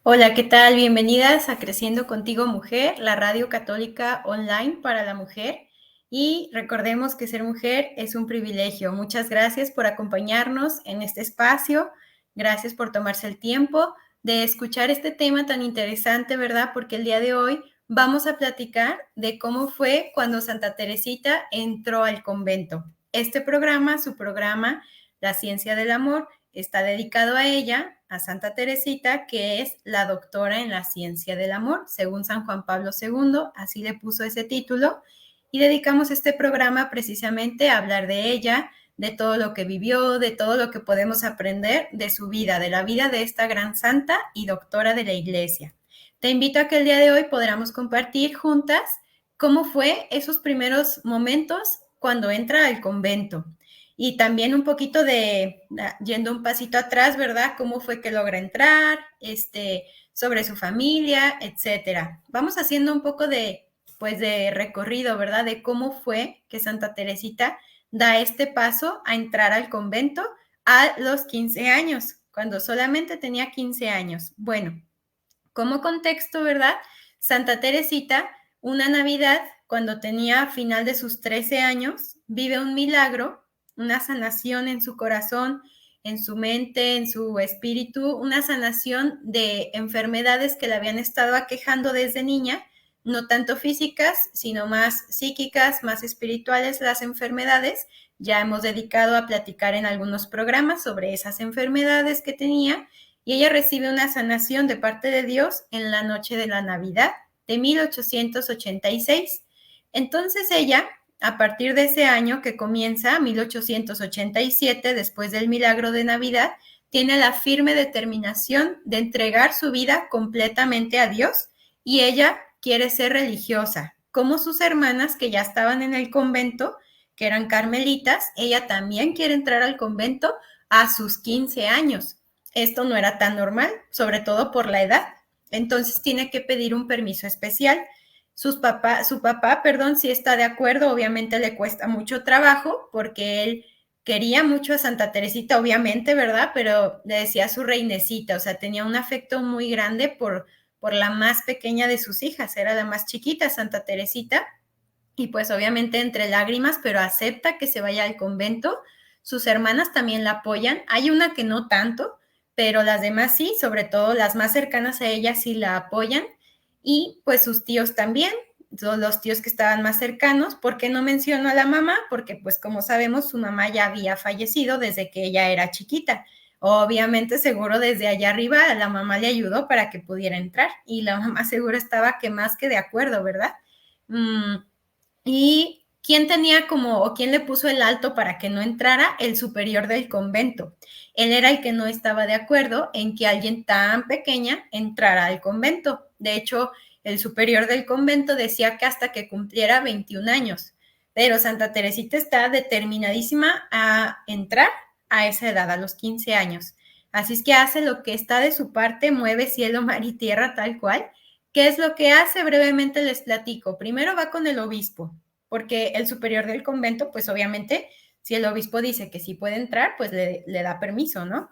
Hola, ¿qué tal? Bienvenidas a Creciendo Contigo Mujer, la radio católica online para la mujer. Y recordemos que ser mujer es un privilegio. Muchas gracias por acompañarnos en este espacio. Gracias por tomarse el tiempo de escuchar este tema tan interesante, ¿verdad? Porque el día de hoy vamos a platicar de cómo fue cuando Santa Teresita entró al convento. Este programa, su programa, La Ciencia del Amor, está dedicado a ella, a Santa Teresita, que es la doctora en la ciencia del amor, según San Juan Pablo II, así le puso ese título, y dedicamos este programa precisamente a hablar de ella, de todo lo que vivió, de todo lo que podemos aprender de su vida, de la vida de esta gran santa y doctora de la Iglesia. Te invito a que el día de hoy podamos compartir juntas cómo fue esos primeros momentos cuando entra al convento. Y también un poquito yendo un pasito atrás, ¿verdad? ¿Cómo fue que logra entrar? Sobre su familia, etcétera. Vamos haciendo un poco pues de recorrido, ¿verdad? De cómo fue que Santa Teresita da este paso a entrar al convento a los 15 años, cuando solamente tenía 15 años. Bueno, como contexto, ¿verdad? Santa Teresita, una Navidad, cuando tenía final de sus 13 años, vive un milagro, una sanación en su corazón, en su mente, en su espíritu, una sanación de enfermedades que le habían estado aquejando desde niña, no tanto físicas, sino más psíquicas, más espirituales las enfermedades. Ya hemos dedicado a platicar en algunos programas sobre esas enfermedades que tenía, y ella recibe una sanación de parte de Dios en la noche de la Navidad de 1886. Entonces ella, a partir de ese año que comienza, 1887, después del milagro de Navidad, tiene la firme determinación de entregar su vida completamente a Dios, y ella quiere ser religiosa. Como sus hermanas que ya estaban en el convento, que eran carmelitas, ella también quiere entrar al convento a sus 15 años. Esto no era tan normal, sobre todo por la edad. Entonces tiene que pedir un permiso especial. Su papá, sí está de acuerdo, obviamente le cuesta mucho trabajo porque él quería mucho a Santa Teresita, obviamente, ¿verdad? Pero le decía su reinecita, o sea, tenía un afecto muy grande por la más pequeña de sus hijas, era la más chiquita, Santa Teresita, y pues obviamente entre lágrimas, pero acepta que se vaya al convento. Sus hermanas también la apoyan, hay una que no tanto, pero las demás sí, sobre todo las más cercanas a ella sí la apoyan, y pues sus tíos también, los tíos que estaban más cercanos. ¿Por qué no menciono a la mamá? Porque pues como sabemos su mamá ya había fallecido desde que ella era chiquita. Obviamente seguro desde allá arriba la mamá le ayudó para que pudiera entrar, y la mamá seguro estaba que más que de acuerdo, ¿verdad? ¿Y quién tenía o quién le puso el alto para que no entrara? El superior del convento. Él era el que no estaba de acuerdo en que alguien tan pequeña entrara al convento. De hecho, el superior del convento decía que hasta que cumpliera 21 años. Pero Santa Teresita está determinadísima a entrar a esa edad, a los 15 años. Así es que hace lo que está de su parte, mueve cielo, mar y tierra tal cual. ¿Qué es lo que hace? Brevemente les platico. Primero va con el obispo, porque el superior del convento, pues obviamente, si el obispo dice que sí puede entrar, pues le da permiso, ¿no?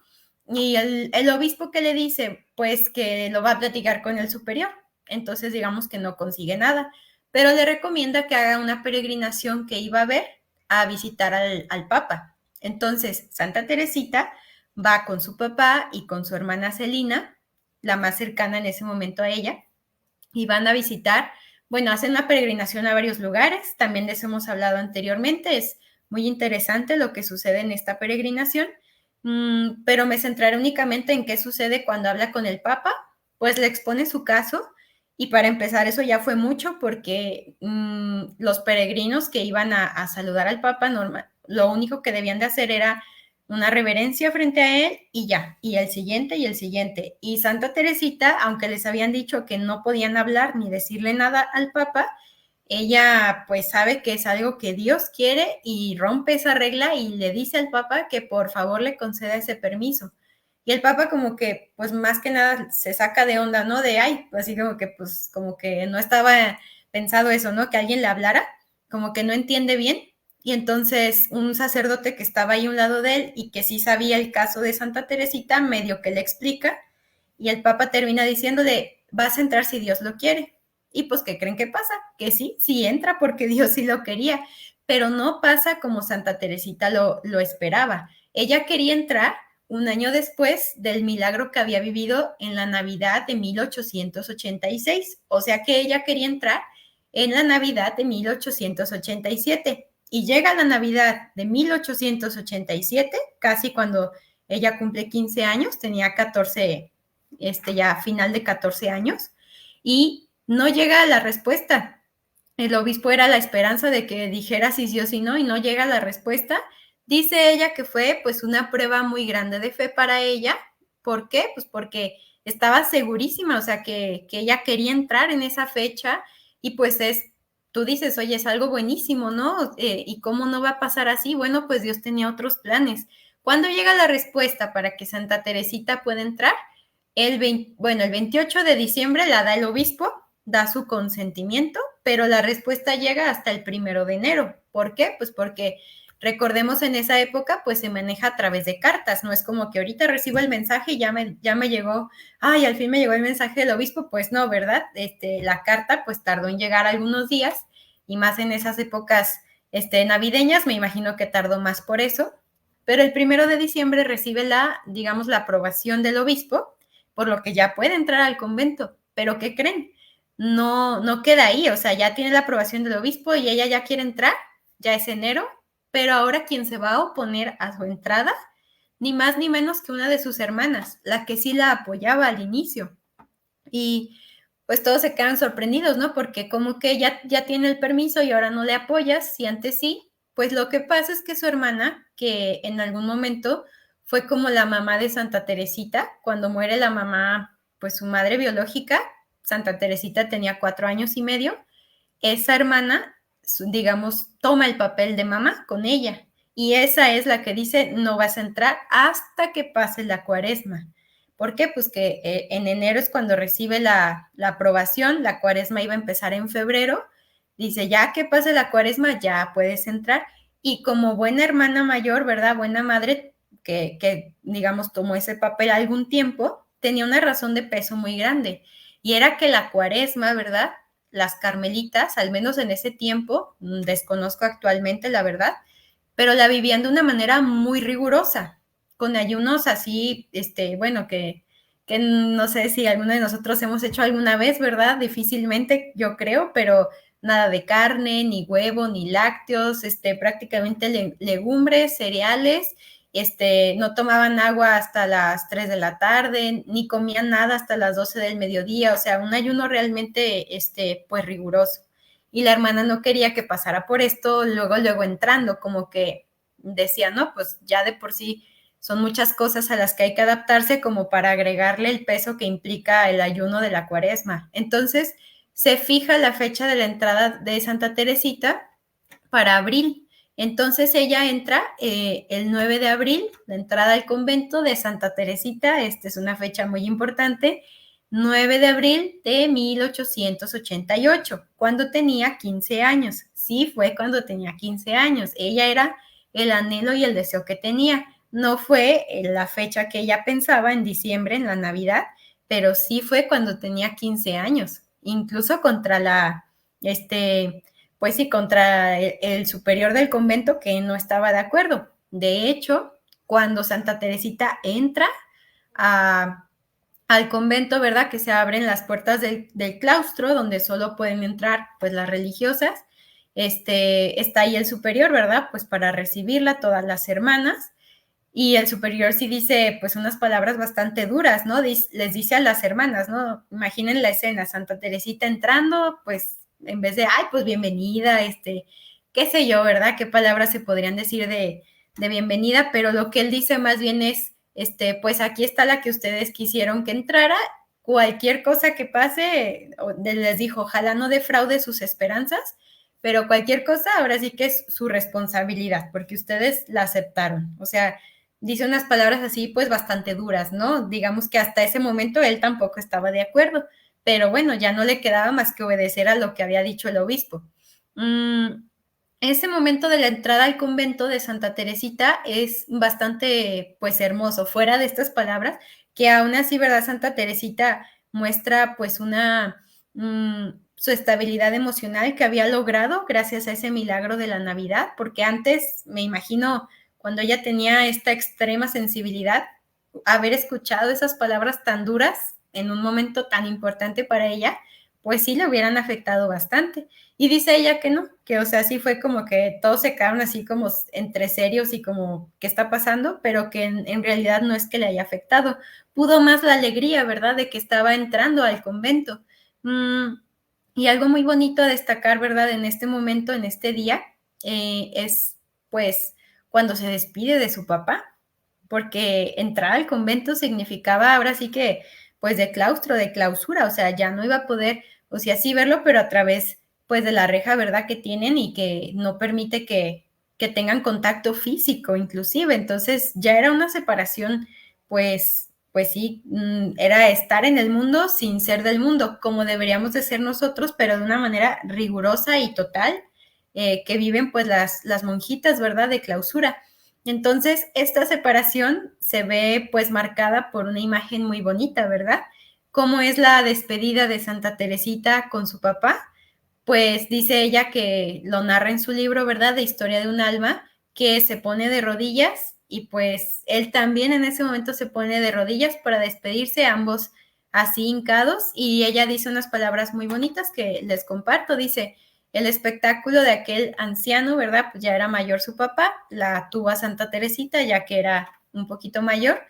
Y el obispo que le dice, pues que lo va a platicar con el superior. Entonces digamos que no consigue nada, pero le recomienda que haga una peregrinación que iba a ver a visitar al Papa. Entonces Santa Teresita va con su papá y con su hermana Celina, la más cercana en ese momento a ella, y van a visitar, bueno, hacen una peregrinación a varios lugares, también de eso hemos hablado anteriormente, es muy interesante lo que sucede en esta peregrinación, pero me centraré únicamente en qué sucede cuando habla con el Papa. Pues le expone su caso, y para empezar eso ya fue mucho porque los peregrinos que iban a saludar al Papa, lo único que debían de hacer era una reverencia frente a él y ya, y el siguiente y el siguiente. Y Santa Teresita, aunque les habían dicho que no podían hablar ni decirle nada al Papa, ella pues sabe que es algo que Dios quiere y rompe esa regla y le dice al Papa que por favor le conceda ese permiso. Y el Papa como que pues más que nada se saca de onda, ¿no? De ay, así como que pues como que no estaba pensado eso, ¿no? Que alguien le hablara, como que no entiende bien. Y entonces un sacerdote que estaba ahí a un lado de él y que sí sabía el caso de Santa Teresita, medio que le explica, y el Papa termina diciéndole, vas a entrar si Dios lo quiere. Y pues, ¿qué creen que pasa? Que sí entra porque Dios sí lo quería, pero no pasa como Santa Teresita lo esperaba. Ella quería entrar un año después del milagro que había vivido en la Navidad de 1886. O sea que ella quería entrar en la Navidad de 1887. Y llega la Navidad de 1887, casi cuando ella cumple 15 años, tenía 14, ya final de 14 años, y no llega la respuesta. El obispo era la esperanza de que dijera si sí o si no, y no llega la respuesta. Dice ella que fue pues una prueba muy grande de fe para ella. ¿Por qué? Pues porque estaba segurísima, o sea, que ella quería entrar en esa fecha y pues tú dices, oye, es algo buenísimo, ¿no? ¿Y cómo no va a pasar así? Bueno, pues Dios tenía otros planes. ¿Cuándo llega la respuesta para que Santa Teresita pueda entrar? El 28 de diciembre la da el obispo, da su consentimiento, pero la respuesta llega hasta el 1 de enero. ¿Por qué? Pues porque recordemos en esa época pues se maneja a través de cartas, no es como que ahorita recibo el mensaje y ya me llegó, ay, al fin me llegó el mensaje del obispo, pues no, ¿verdad? La carta pues tardó en llegar algunos días y más en esas épocas navideñas, me imagino que tardó más por eso, pero el 1 de diciembre recibe digamos, la aprobación del obispo, por lo que ya puede entrar al convento. ¿Pero qué creen? No queda ahí, o sea, ya tiene la aprobación del obispo y ella ya quiere entrar, ya es enero, pero ahora quien se va a oponer a su entrada, ni más ni menos que una de sus hermanas, la que sí la apoyaba al inicio. Y pues todos se quedan sorprendidos, ¿no? Porque como que ya tiene el permiso y ahora no le apoyas, si antes sí. Pues lo que pasa es que su hermana, que en algún momento fue como la mamá de Santa Teresita, cuando muere la mamá, pues su madre biológica, Santa Teresita tenía 4 años y medio, esa hermana, digamos, toma el papel de mamá con ella. Y esa es la que dice, no vas a entrar hasta que pase la cuaresma. ¿Por qué? Pues que en enero es cuando recibe la aprobación, la cuaresma iba a empezar en febrero, dice, ya que pase la cuaresma, ya puedes entrar. Y como buena hermana mayor, ¿verdad? Buena madre, que digamos tomó ese papel algún tiempo, tenía una razón de peso muy grande. Y era que la cuaresma, ¿verdad? Las carmelitas, al menos en ese tiempo, desconozco actualmente la verdad, pero la vivían de una manera muy rigurosa, con ayunos así, bueno, que no sé si alguno de nosotros hemos hecho alguna vez, ¿verdad? Difícilmente, yo creo, pero nada de carne, ni huevo, ni lácteos, prácticamente legumbres, cereales, no tomaban agua hasta las 3 de la tarde, ni comían nada hasta las 12 del mediodía, o sea, un ayuno realmente, pues riguroso. Y la hermana no quería que pasara por esto, luego entrando, como que decía, no, pues ya de por sí son muchas cosas a las que hay que adaptarse como para agregarle el peso que implica el ayuno de la cuaresma. Entonces, se fija la fecha de la entrada de Santa Teresita para abril. Entonces ella entra el 9 de abril, la entrada al convento de Santa Teresita, esta es una fecha muy importante, 9 de abril de 1888, cuando tenía 15 años. Sí, fue cuando tenía 15 años. Ella era el anhelo y el deseo que tenía. No fue la fecha que ella pensaba en diciembre, en la Navidad, pero sí fue cuando tenía 15 años, incluso contra pues sí, contra el superior del convento que no estaba de acuerdo. De hecho, cuando Santa Teresita entra al convento, ¿verdad? Que se abren las puertas del claustro, donde solo pueden entrar pues las religiosas, está ahí el superior, ¿verdad? Pues para recibirla, todas las hermanas, y el superior sí dice pues unas palabras bastante duras, ¿no? Les dice a las hermanas, ¿no? Imaginen la escena, Santa Teresita entrando, pues en vez de, ay, pues bienvenida, qué sé yo, ¿verdad? ¿Qué palabras se podrían decir de bienvenida? Pero lo que él dice más bien es, pues aquí está la que ustedes quisieron que entrara, cualquier cosa que pase, les dijo, ojalá no defraude sus esperanzas, pero cualquier cosa ahora sí que es su responsabilidad, porque ustedes la aceptaron. O sea, dice unas palabras así, pues bastante duras, ¿no? Digamos que hasta ese momento él tampoco estaba de acuerdo, pero bueno, ya no le quedaba más que obedecer a lo que había dicho el obispo. Ese momento de la entrada al convento de Santa Teresita es bastante, pues, hermoso. Fuera de estas palabras, que aún así, ¿verdad? Santa Teresita muestra pues su estabilidad emocional que había logrado gracias a ese milagro de la Navidad, porque antes, me imagino, cuando ella tenía esta extrema sensibilidad, haber escuchado esas palabras tan duras en un momento tan importante para ella, pues sí le hubieran afectado bastante. Y dice ella que no, que o sea, sí fue como que todos se quedaron así como entre serios y como, ¿qué está pasando? Pero que en realidad no es que le haya afectado. Pudo más la alegría, ¿verdad? De que estaba entrando al convento. Y algo muy bonito a destacar, ¿verdad? En este momento, en este día, es pues cuando se despide de su papá, porque entrar al convento significaba ahora sí que pues de claustro, de clausura, o sea, ya no iba a poder, o sea, sí verlo, pero a través pues de la reja, ¿verdad? Que tienen y que no permite que tengan contacto físico inclusive, entonces ya era una separación pues sí, era estar en el mundo sin ser del mundo, como deberíamos de ser nosotros, pero de una manera rigurosa y total, que viven pues las monjitas, ¿verdad? De clausura. Entonces, esta separación se ve pues marcada por una imagen muy bonita, ¿verdad? ¿Cómo es la despedida de Santa Teresita con su papá? Pues dice ella que lo narra en su libro, ¿verdad? De Historia de un alma, que se pone de rodillas y pues él también en ese momento se pone de rodillas para despedirse, ambos así hincados, y ella dice unas palabras muy bonitas que les comparto, dice, el espectáculo de aquel anciano, ¿verdad? Pues ya era mayor su papá, la tuvo a Santa Teresita ya que era un poquito mayor,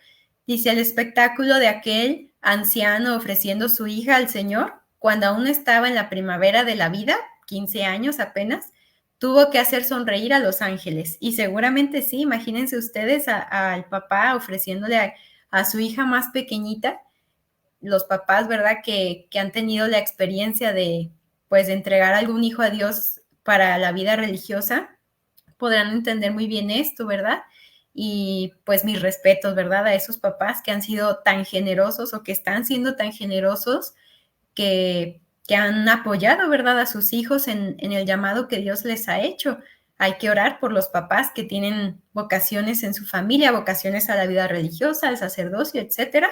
dice el espectáculo de aquel anciano ofreciendo su hija al Señor cuando aún estaba en la primavera de la vida, 15 años apenas, tuvo que hacer sonreír a los ángeles. Y seguramente sí, imagínense ustedes al papá ofreciéndole a su hija más pequeñita, los papás, ¿verdad? Que han tenido la experiencia de, pues, de entregar algún hijo a Dios para la vida religiosa, podrán entender muy bien esto, ¿verdad? Y pues mis respetos, ¿verdad? A esos papás que han sido tan generosos o que están siendo tan generosos que han apoyado, ¿verdad?, a sus hijos en el llamado que Dios les ha hecho. Hay que orar por los papás que tienen vocaciones en su familia, vocaciones a la vida religiosa, al sacerdocio, etcétera.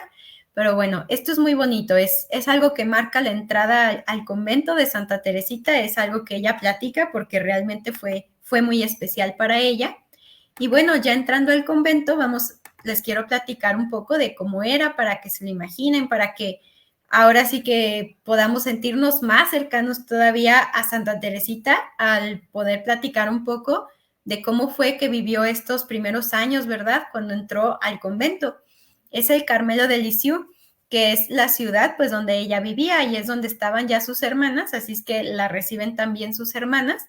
Pero bueno, esto es muy bonito, es algo que marca la entrada al convento de Santa Teresita, es algo que ella platica porque realmente fue muy especial para ella. Y bueno, ya entrando al convento, les quiero platicar un poco de cómo era para que se lo imaginen, para que ahora sí que podamos sentirnos más cercanos todavía a Santa Teresita al poder platicar un poco de cómo fue que vivió estos primeros años, ¿verdad? Cuando entró al convento. Es el Carmelo de Lisieux, que es la ciudad pues donde ella vivía y es donde estaban ya sus hermanas, así es que la reciben también sus hermanas.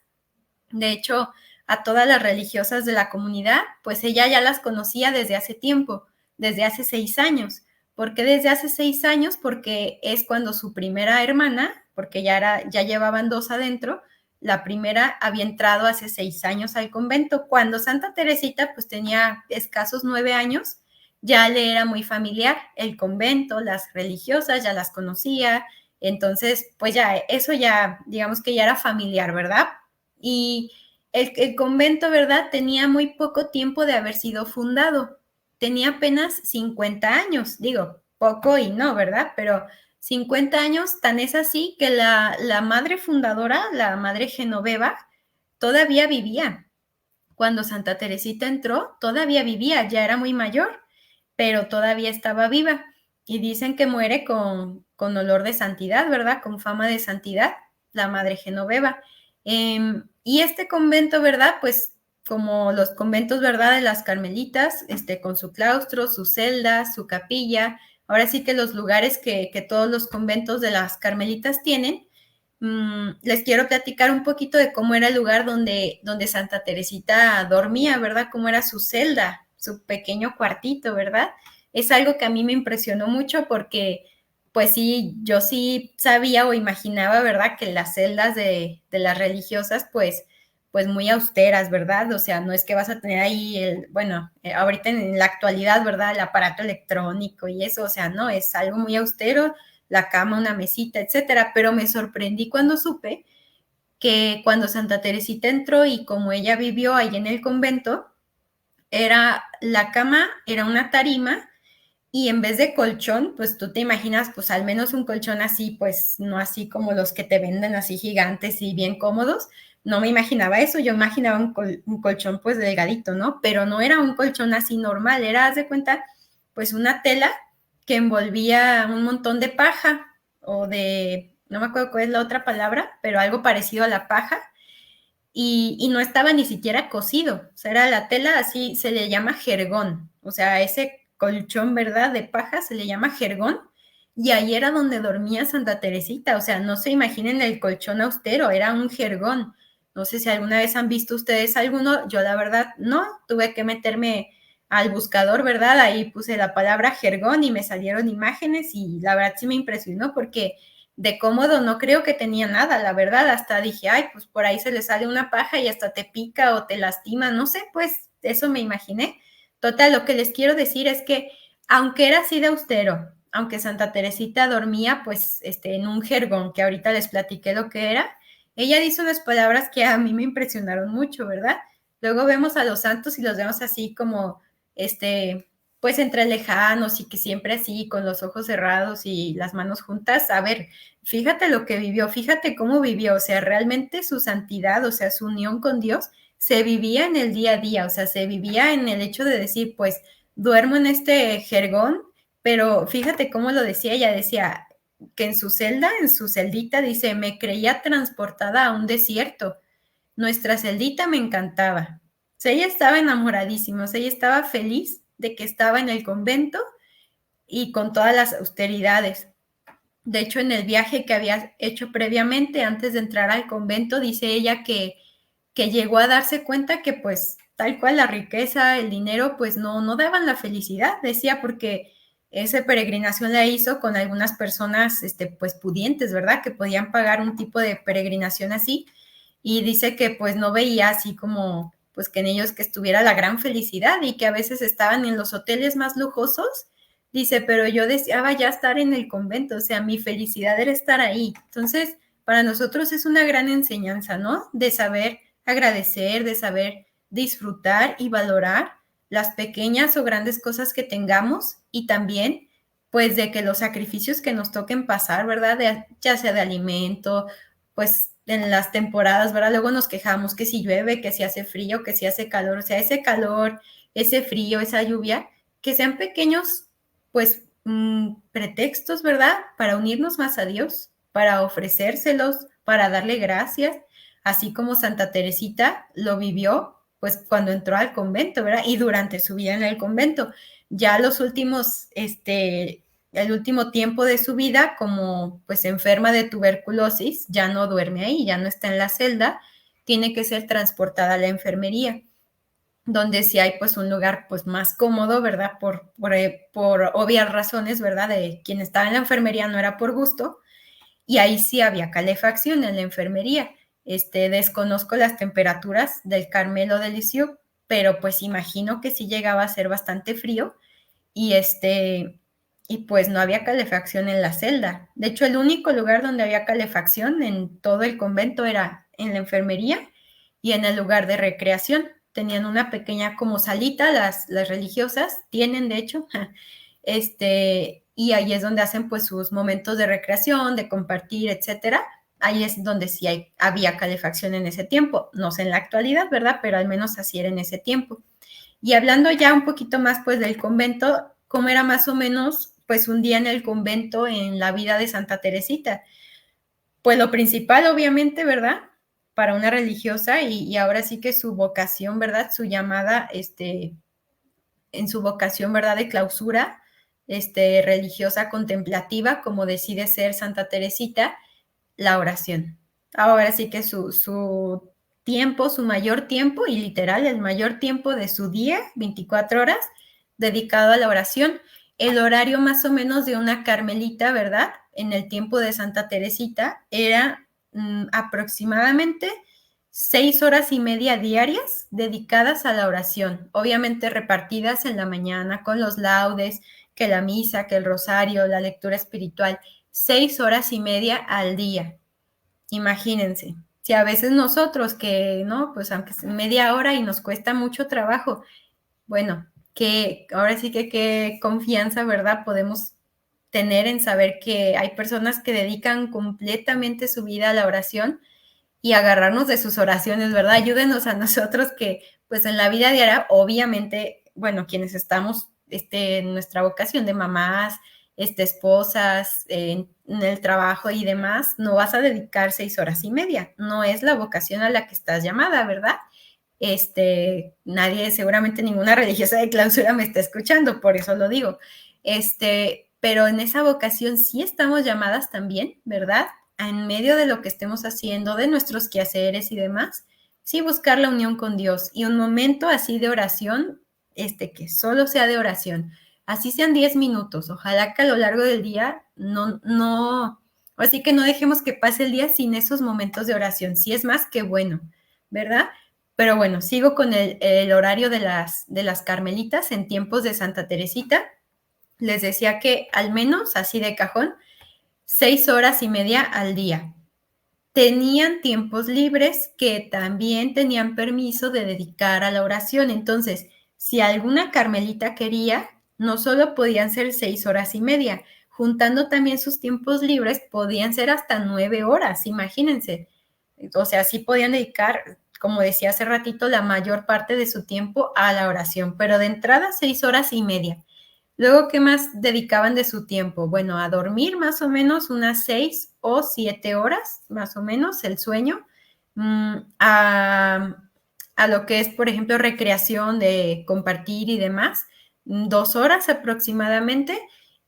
De hecho, a todas las religiosas de la comunidad, pues ella ya las conocía desde hace tiempo, desde hace 6 años. ¿Por qué desde hace 6 años? Porque es cuando su primera hermana, porque ya llevaban dos adentro, la primera había entrado hace 6 años al convento. Cuando Santa Teresita pues tenía escasos 9 años, ya le era muy familiar el convento, las religiosas ya las conocía, entonces pues ya eso ya digamos que ya era familiar, ¿verdad? Y el convento, ¿verdad? Tenía muy poco tiempo de haber sido fundado. Tenía apenas 50 años, digo, poco y no, ¿verdad? Pero 50 años, tan es así que la madre fundadora, la madre Genoveva, todavía vivía. Cuando Santa Teresita entró, todavía vivía, ya era muy mayor, pero todavía estaba viva. Y dicen que muere con olor de santidad, ¿verdad? Con fama de santidad, la madre Genoveva. Y este convento, ¿verdad? Pues como los conventos, ¿verdad? De las carmelitas, con su claustro, su celda, su capilla, ahora sí que los lugares que todos los conventos de las carmelitas tienen, les quiero platicar un poquito de cómo era el lugar donde Santa Teresita dormía, ¿verdad? Cómo era su celda, su pequeño cuartito, ¿verdad? Es algo que a mí me impresionó mucho porque, pues sí, yo sí sabía o imaginaba, ¿verdad? Que las celdas de las religiosas, pues muy austeras, ¿verdad? O sea, no es que vas a tener ahí bueno, ahorita en la actualidad, ¿verdad? El aparato electrónico y eso, o sea, no, es algo muy austero, la cama, una mesita, etcétera, pero me sorprendí cuando supe que cuando Santa Teresita entró y como ella vivió ahí en el convento, la cama era una tarima y en vez de colchón, pues tú te imaginas, pues al menos un colchón así, pues no así como los que te venden así gigantes y bien cómodos. No me imaginaba eso, yo imaginaba un colchón pues delgadito, ¿no? Pero no era un colchón así normal, era, haz de cuenta, pues una tela que envolvía un montón de paja o de, no me acuerdo cuál es la otra palabra, pero algo parecido a la paja y no estaba ni siquiera cocido, o sea, era la tela así, se le llama jergón, o sea, ese colchón, ¿verdad?, de paja se le llama jergón, y ahí era donde dormía Santa Teresita, o sea, no se imaginen el colchón austero, era un jergón. No sé si alguna vez han visto ustedes alguno, yo la verdad no, tuve que meterme al buscador, ¿verdad? Ahí puse la palabra jergón y me salieron imágenes y la verdad sí me impresionó porque de cómodo no creo que tenía nada, la verdad, hasta dije, ay, pues por ahí se le sale una paja y hasta te pica o te lastima, no sé, pues eso me imaginé. Total, lo que les quiero decir es que aunque era así de austero, aunque Santa Teresita dormía pues en un jergón, que ahorita les platiqué lo que era, ella dice unas palabras que a mí me impresionaron mucho, ¿verdad? Luego vemos a los santos y los vemos así como, pues entre lejanos y que siempre así con los ojos cerrados y las manos juntas. A ver, fíjate lo que vivió, fíjate cómo vivió, o sea, realmente su santidad, o sea, su unión con Dios se vivía en el día a día, o sea, se vivía en el hecho de decir, pues, duermo en este jergón, pero fíjate cómo lo decía, ella decía que en su celda, en su celdita, dice, me creía transportada a un desierto, nuestra celdita me encantaba. O sea, ella estaba enamoradísima, o sea, ella estaba feliz de que estaba en el convento y con todas las austeridades. De hecho, en el viaje que había hecho previamente, antes de entrar al convento, dice ella que llegó a darse cuenta que pues tal cual la riqueza, el dinero, pues no daban la felicidad, decía, porque esa peregrinación la hizo con algunas personas, pues pudientes, ¿verdad? Que podían pagar un tipo de peregrinación así, y dice que pues no veía así como, pues que en ellos que estuviera la gran felicidad y que a veces estaban en los hoteles más lujosos. Dice, pero yo deseaba ya estar en el convento, o sea, mi felicidad era estar ahí. Entonces, para nosotros es una gran enseñanza, ¿no? De saber agradecer, de saber disfrutar y valorar las pequeñas o grandes cosas que tengamos y también, pues, de que los sacrificios que nos toquen pasar, ¿verdad? Ya sea de alimento, pues, en las temporadas, ¿verdad? Luego nos quejamos que si llueve, que si hace frío, que si hace calor, o sea, ese calor, ese frío, esa lluvia, que sean pequeños pues pretextos, ¿verdad? Para unirnos más a Dios, para ofrecérselos, para darle gracias, así como Santa Teresita lo vivió, pues cuando entró al convento, ¿verdad? Y durante su vida en el convento. Ya los últimos, el último tiempo de su vida, como pues enferma de tuberculosis, ya no duerme ahí, ya no está en la celda, tiene que ser transportada a la enfermería donde sí hay pues un lugar pues más cómodo, ¿verdad? Por obvias razones, ¿verdad? De quien estaba en la enfermería no era por gusto y ahí sí había calefacción en la enfermería. Desconozco las temperaturas del Carmelo de Lisieux, pero pues imagino que sí llegaba a ser bastante frío y y pues no había calefacción en la celda. De hecho, el único lugar donde había calefacción en todo el convento era en la enfermería y en el lugar de recreación. Tenían una pequeña como salita, las religiosas tienen, de hecho, y ahí es donde hacen pues sus momentos de recreación, de compartir, etcétera. Ahí es donde sí había calefacción en ese tiempo. No sé en la actualidad, ¿verdad? Pero al menos así era en ese tiempo. Y hablando ya un poquito más pues del convento, ¿cómo era más o menos pues un día en el convento en la vida de Santa Teresita? Pues lo principal, obviamente, ¿verdad? Para una religiosa y ahora sí que su vocación, ¿verdad? Su llamada, en su vocación, ¿verdad? De clausura, religiosa contemplativa, como decide ser Santa Teresita, la oración. Ahora sí que su tiempo, su mayor tiempo, y literal el mayor tiempo de su día, 24 horas, dedicado a la oración. El horario más o menos de una carmelita, ¿verdad? En el tiempo de Santa Teresita era aproximadamente 6 horas y media diarias dedicadas a la oración, obviamente repartidas en la mañana con los laudes, que la misa, que el rosario, la lectura espiritual, 6 horas y media al día. Imagínense, si a veces nosotros que, ¿no? Pues aunque es media hora y nos cuesta mucho trabajo, bueno, que ahora sí que qué confianza, ¿verdad? Podemos tener en saber que hay personas que dedican completamente su vida a la oración y agarrarnos de sus oraciones, ¿verdad? Ayúdenos a nosotros que, pues en la vida diaria, obviamente, bueno, quienes estamos en nuestra vocación de mamás, esposas, en el trabajo y demás, no vas a dedicar 6 horas y media. No es la vocación a la que estás llamada, ¿verdad? Nadie, seguramente ninguna religiosa de clausura me está escuchando, por eso lo digo. Pero en esa vocación sí estamos llamadas también, ¿verdad? En medio de lo que estemos haciendo, de nuestros quehaceres y demás, sí buscar la unión con Dios y un momento así de oración, que solo sea de oración, así sean 10 minutos, ojalá que a lo largo del día así que no dejemos que pase el día sin esos momentos de oración, si es más que bueno, ¿verdad? Pero bueno, sigo con el horario de las carmelitas en tiempos de Santa Teresita. Les decía que al menos, así de cajón, 6 horas y media al día. Tenían tiempos libres que también tenían permiso de dedicar a la oración. Entonces, si alguna carmelita quería, no solo podían ser 6 horas y media, juntando también sus tiempos libres, podían ser hasta 9 horas, imagínense. O sea, sí podían dedicar, como decía hace ratito, la mayor parte de su tiempo a la oración, pero de entrada 6 horas y media. Luego, ¿qué más dedicaban de su tiempo? Bueno, a dormir más o menos unas 6 o 7 horas, más o menos, el sueño, a lo que es, por ejemplo, recreación de compartir y demás, 2 horas aproximadamente,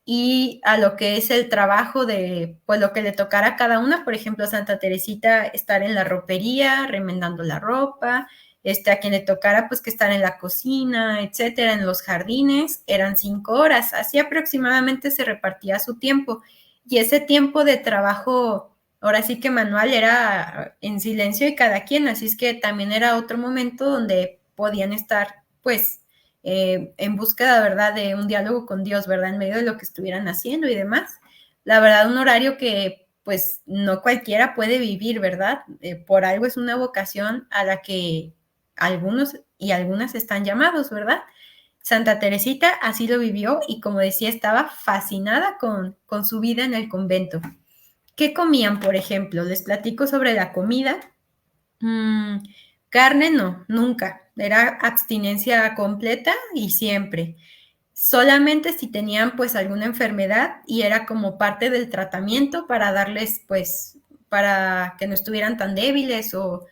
y a lo que es el trabajo de, pues lo que le tocara a cada una, por ejemplo, Santa Teresita, estar en la ropería, remendando la ropa, a quien le tocara pues que estar en la cocina, etcétera, en los jardines, eran 5 horas, así aproximadamente se repartía su tiempo, y ese tiempo de trabajo, ahora sí que manual, era en silencio y cada quien, así es que también era otro momento donde podían estar pues en búsqueda, ¿verdad?, de un diálogo con Dios, ¿verdad?, en medio de lo que estuvieran haciendo y demás. La verdad, un horario que pues no cualquiera puede vivir, ¿verdad? Por algo es una vocación a la que algunos y algunas están llamados, ¿verdad? Santa Teresita así lo vivió y, como decía, estaba fascinada con su vida en el convento. ¿Qué comían, por ejemplo? Les platico sobre la comida. Carne no, nunca. Era abstinencia completa y siempre. Solamente si tenían pues alguna enfermedad y era como parte del tratamiento para darles pues, para que no estuvieran tan débiles o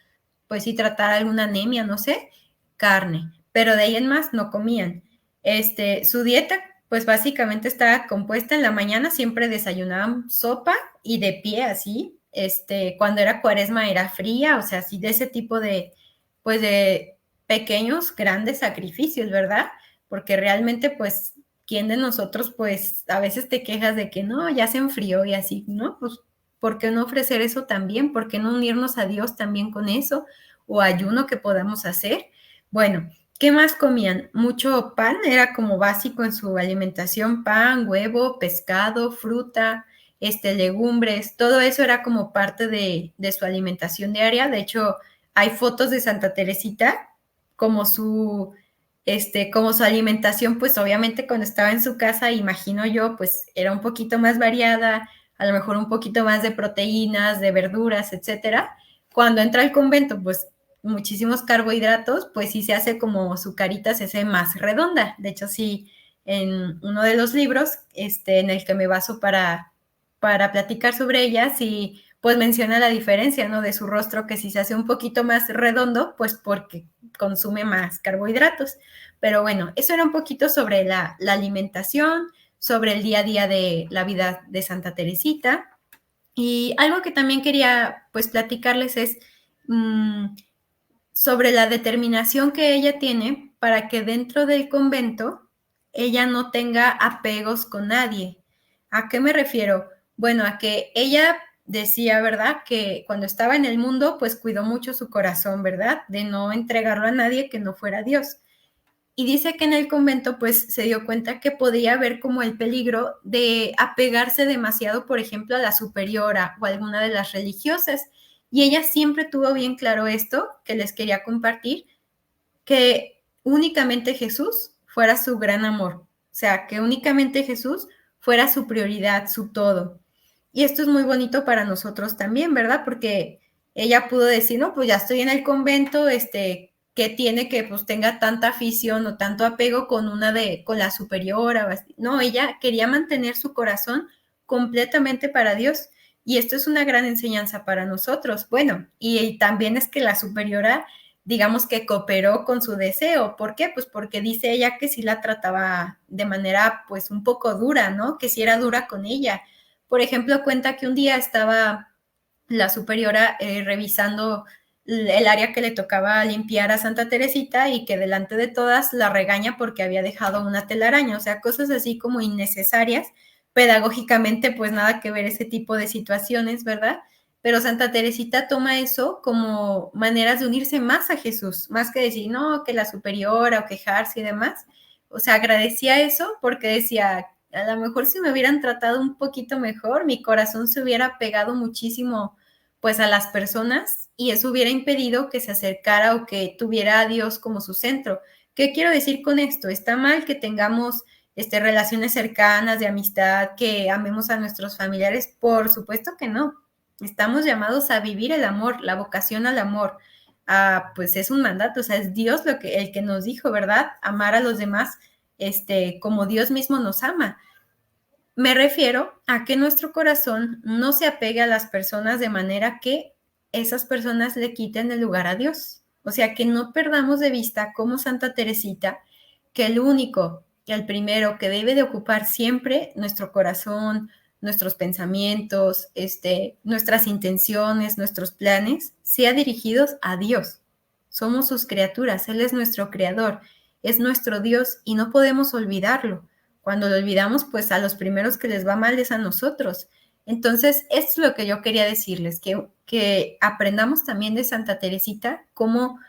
pues si tratar alguna anemia, no sé, carne. Pero de ahí en más no comían. Su dieta pues básicamente estaba compuesta en la mañana, siempre desayunaban sopa y de pie así. Cuando era cuaresma era fría, o sea, así de ese tipo de, pues de pequeños, grandes sacrificios, ¿verdad? Porque realmente, pues, ¿quién de nosotros, pues, a veces te quejas de que no, ya se enfrió y así, ¿no? Pues, ¿por qué no ofrecer eso también? ¿Por qué no unirnos a Dios también con eso? O ayuno que podamos hacer. Bueno, ¿qué más comían? Mucho pan, era como básico en su alimentación, pan, huevo, pescado, fruta, legumbres, todo eso era como parte de su alimentación diaria. De hecho, hay fotos de Santa Teresita como como su alimentación, pues obviamente cuando estaba en su casa, imagino yo, pues era un poquito más variada, a lo mejor un poquito más de proteínas, de verduras, etcétera. Cuando entra al convento, pues muchísimos carbohidratos, pues sí se hace como su carita se hace más redonda. De hecho, sí, en uno de los libros, en el que me baso para platicar sobre ella, sí, pues menciona la diferencia, ¿no? De su rostro, que si se hace un poquito más redondo, pues porque consume más carbohidratos. Pero bueno, eso era un poquito sobre la alimentación, sobre el día a día de la vida de Santa Teresita. Y algo que también quería, pues, platicarles es sobre la determinación que ella tiene para que dentro del convento ella no tenga apegos con nadie. ¿A qué me refiero? Bueno, a que ella decía, ¿verdad?, que cuando estaba en el mundo, pues cuidó mucho su corazón, ¿verdad?, de no entregarlo a nadie que no fuera Dios. Y dice que en el convento, pues se dio cuenta que podía haber como el peligro de apegarse demasiado, por ejemplo, a la superiora o a alguna de las religiosas. Y ella siempre tuvo bien claro esto, que les quería compartir, que únicamente Jesús fuera su gran amor. O sea, que únicamente Jesús fuera su prioridad, su todo. Y esto es muy bonito para nosotros también, ¿verdad? Porque ella pudo decir, no, pues ya estoy en el convento, que tiene que pues tenga tanta afición o tanto apego con con la superiora. No, ella quería mantener su corazón completamente para Dios. Y esto es una gran enseñanza para nosotros. Bueno, y también es que la superiora, digamos que cooperó con su deseo. ¿Por qué? Pues porque dice ella que sí la trataba de manera pues un poco dura, ¿no? Que sí era dura con ella. Por ejemplo, cuenta que un día estaba la superiora revisando el área que le tocaba limpiar a Santa Teresita y que delante de todas la regaña porque había dejado una telaraña, o sea, cosas así como innecesarias, pedagógicamente pues nada que ver ese tipo de situaciones, ¿verdad? Pero Santa Teresita toma eso como maneras de unirse más a Jesús, más que decir, no, que la superiora o quejarse y demás. O sea, agradecía eso porque decía, a lo mejor si me hubieran tratado un poquito mejor, mi corazón se hubiera pegado muchísimo pues a las personas y eso hubiera impedido que se acercara o que tuviera a Dios como su centro. ¿Qué quiero decir con esto? ¿Está mal que tengamos relaciones cercanas de amistad, que amemos a nuestros familiares? Por supuesto que no. Estamos llamados a vivir el amor, la vocación al amor. Pues es un mandato, o sea, es Dios el que nos dijo, ¿verdad? Amar a los demás como Dios mismo nos ama. Me refiero a que nuestro corazón no se apegue a las personas de manera que esas personas le quiten el lugar a Dios. O sea, que no perdamos de vista como Santa Teresita, que el único, que el primero que debe de ocupar siempre nuestro corazón, nuestros pensamientos, nuestras intenciones, nuestros planes, sea dirigidos a Dios. Somos sus criaturas, Él es nuestro creador, es nuestro Dios y no podemos olvidarlo. Cuando lo olvidamos, pues a los primeros que les va mal es a nosotros. Entonces, esto es lo que yo quería decirles, que aprendamos también de Santa Teresita cómo,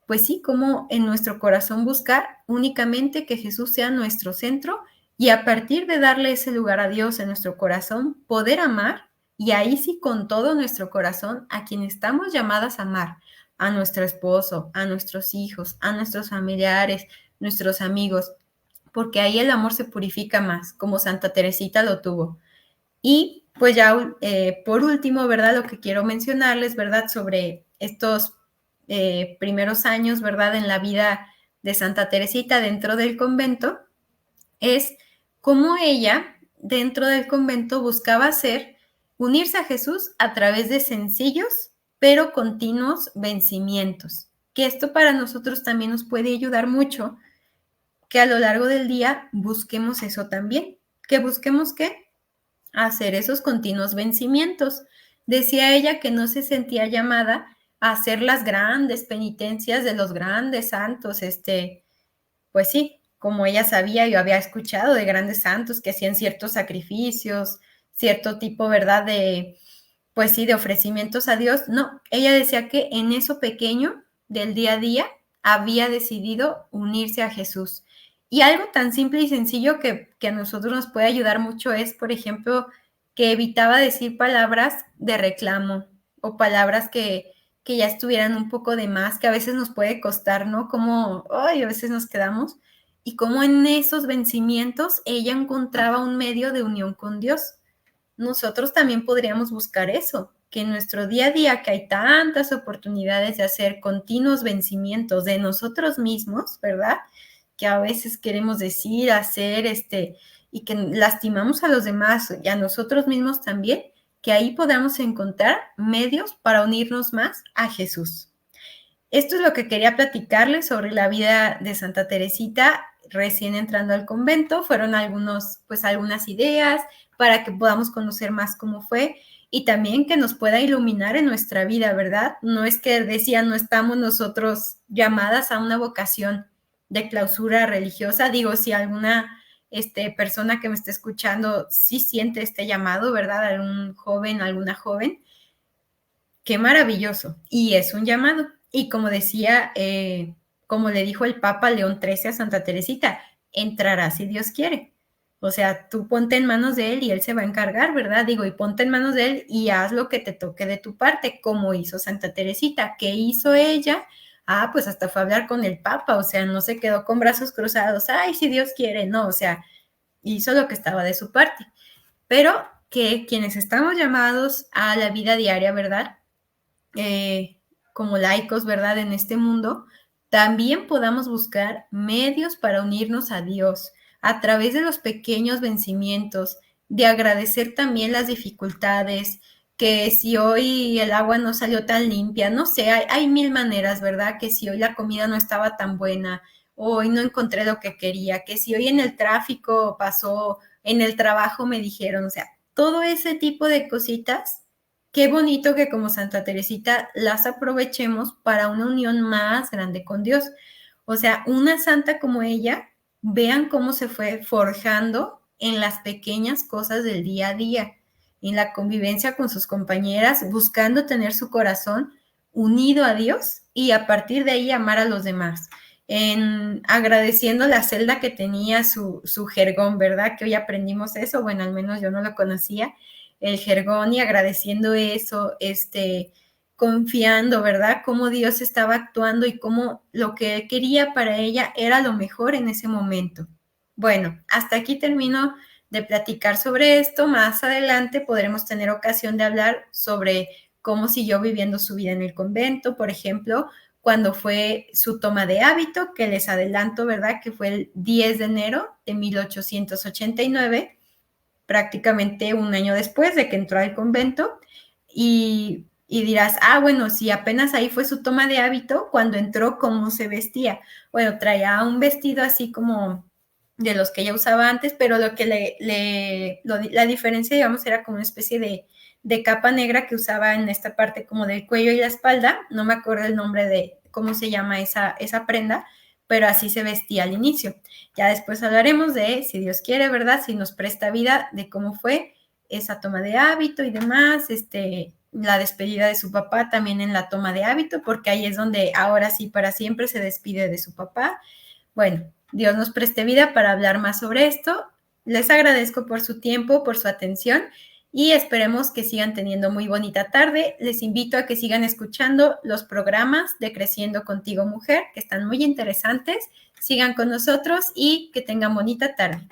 pues sí, cómo en nuestro corazón buscar únicamente que Jesús sea nuestro centro y a partir de darle ese lugar a Dios en nuestro corazón, poder amar y ahí sí con todo nuestro corazón a quien estamos llamadas a amar, a nuestro esposo, a nuestros hijos, a nuestros familiares, nuestros amigos, porque ahí el amor se purifica más, como Santa Teresita lo tuvo. Y pues ya por último, ¿verdad? Lo que quiero mencionarles, ¿verdad? Sobre estos primeros años, ¿verdad? En la vida de Santa Teresita dentro del convento, es cómo ella dentro del convento buscaba unirse a Jesús a través de sencillos pero continuos vencimientos. Que esto para nosotros también nos puede ayudar mucho, que a lo largo del día busquemos eso también. ¿Que busquemos qué? Hacer esos continuos vencimientos. Decía ella que no se sentía llamada a hacer las grandes penitencias de los grandes santos, pues sí, como ella sabía, yo había escuchado de grandes santos que hacían ciertos sacrificios, cierto tipo, ¿verdad? Pues sí, de ofrecimientos a Dios. No, ella decía que en eso pequeño del día a día había decidido unirse a Jesús. Y algo tan simple y sencillo que a nosotros nos puede ayudar mucho es, por ejemplo, que evitaba decir palabras de reclamo o palabras que ya estuvieran un poco de más, que a veces nos puede costar, ¿no? Como, ay, a veces nos quedamos. Y como en esos vencimientos ella encontraba un medio de unión con Dios. Nosotros también podríamos buscar eso, que en nuestro día a día, que hay tantas oportunidades de hacer continuos vencimientos de nosotros mismos, ¿verdad? Que a veces queremos decir, hacer, y que lastimamos a los demás y a nosotros mismos también, que ahí podamos encontrar medios para unirnos más a Jesús. Esto es lo que quería platicarles sobre la vida de Santa Teresita recién entrando al convento. Fueron algunas ideas para que podamos conocer más cómo fue y también que nos pueda iluminar en nuestra vida, ¿verdad? No es que decía, no estamos nosotros llamadas a una vocación de clausura religiosa. Digo, si alguna persona que me esté escuchando sí siente este llamado, ¿verdad? Algún joven, alguna joven, qué maravilloso. Y es un llamado. Y como decía, como le dijo el Papa León XIII a Santa Teresita, entrará si Dios quiere. O sea, tú ponte en manos de Él y Él se va a encargar, ¿verdad? Digo, y ponte en manos de Él y haz lo que te toque de tu parte, como hizo Santa Teresita. ¿Qué hizo ella? pues hasta fue a hablar con el Papa, o sea, no se quedó con brazos cruzados, ay, si Dios quiere, no, o sea, hizo lo que estaba de su parte. Pero que quienes estamos llamados a la vida diaria, ¿verdad? Como laicos, ¿verdad? En este mundo, también podamos buscar medios para unirnos a Dios a través de los pequeños vencimientos, de agradecer también las dificultades, que si hoy el agua no salió tan limpia, no sé, hay mil maneras, ¿verdad? Que si hoy la comida no estaba tan buena, hoy no encontré lo que quería, que si hoy en el tráfico pasó, en el trabajo me dijeron, o sea, todo ese tipo de cositas. Qué bonito que como Santa Teresita las aprovechemos para una unión más grande con Dios. O sea, una santa como ella, vean cómo se fue forjando en las pequeñas cosas del día a día, en la convivencia con sus compañeras, buscando tener su corazón unido a Dios y a partir de ahí amar a los demás. En agradeciendo la celda que tenía su jergón, ¿verdad? Que hoy aprendimos eso, bueno, al menos yo no lo conocía, el jergón, y agradeciendo eso, confiando, ¿verdad? Cómo Dios estaba actuando y cómo lo que él quería para ella era lo mejor en ese momento. Bueno, hasta aquí termino de platicar sobre esto. Más adelante podremos tener ocasión de hablar sobre cómo siguió viviendo su vida en el convento, por ejemplo, cuando fue su toma de hábito, que les adelanto, ¿verdad? Que fue el 10 de enero de 1889, prácticamente un año después de que entró al convento, y dirás, bueno, si apenas ahí fue su toma de hábito, cuando entró, ¿cómo se vestía? Bueno, traía un vestido así como de los que ella usaba antes, pero lo que la diferencia, digamos, era como una especie de capa negra que usaba en esta parte como del cuello y la espalda, no me acuerdo el nombre de cómo se llama esa prenda, pero así se vestía al inicio. Ya después hablaremos de, si Dios quiere, ¿verdad? Si nos presta vida, de cómo fue esa toma de hábito y demás, la despedida de su papá también en la toma de hábito, porque ahí es donde ahora sí para siempre se despide de su papá. Bueno, Dios nos preste vida para hablar más sobre esto. Les agradezco por su tiempo, por su atención y esperemos que sigan teniendo muy bonita tarde. Les invito a que sigan escuchando los programas de Creciendo Contigo Mujer, que están muy interesantes. Sigan con nosotros y que tengan bonita tarde.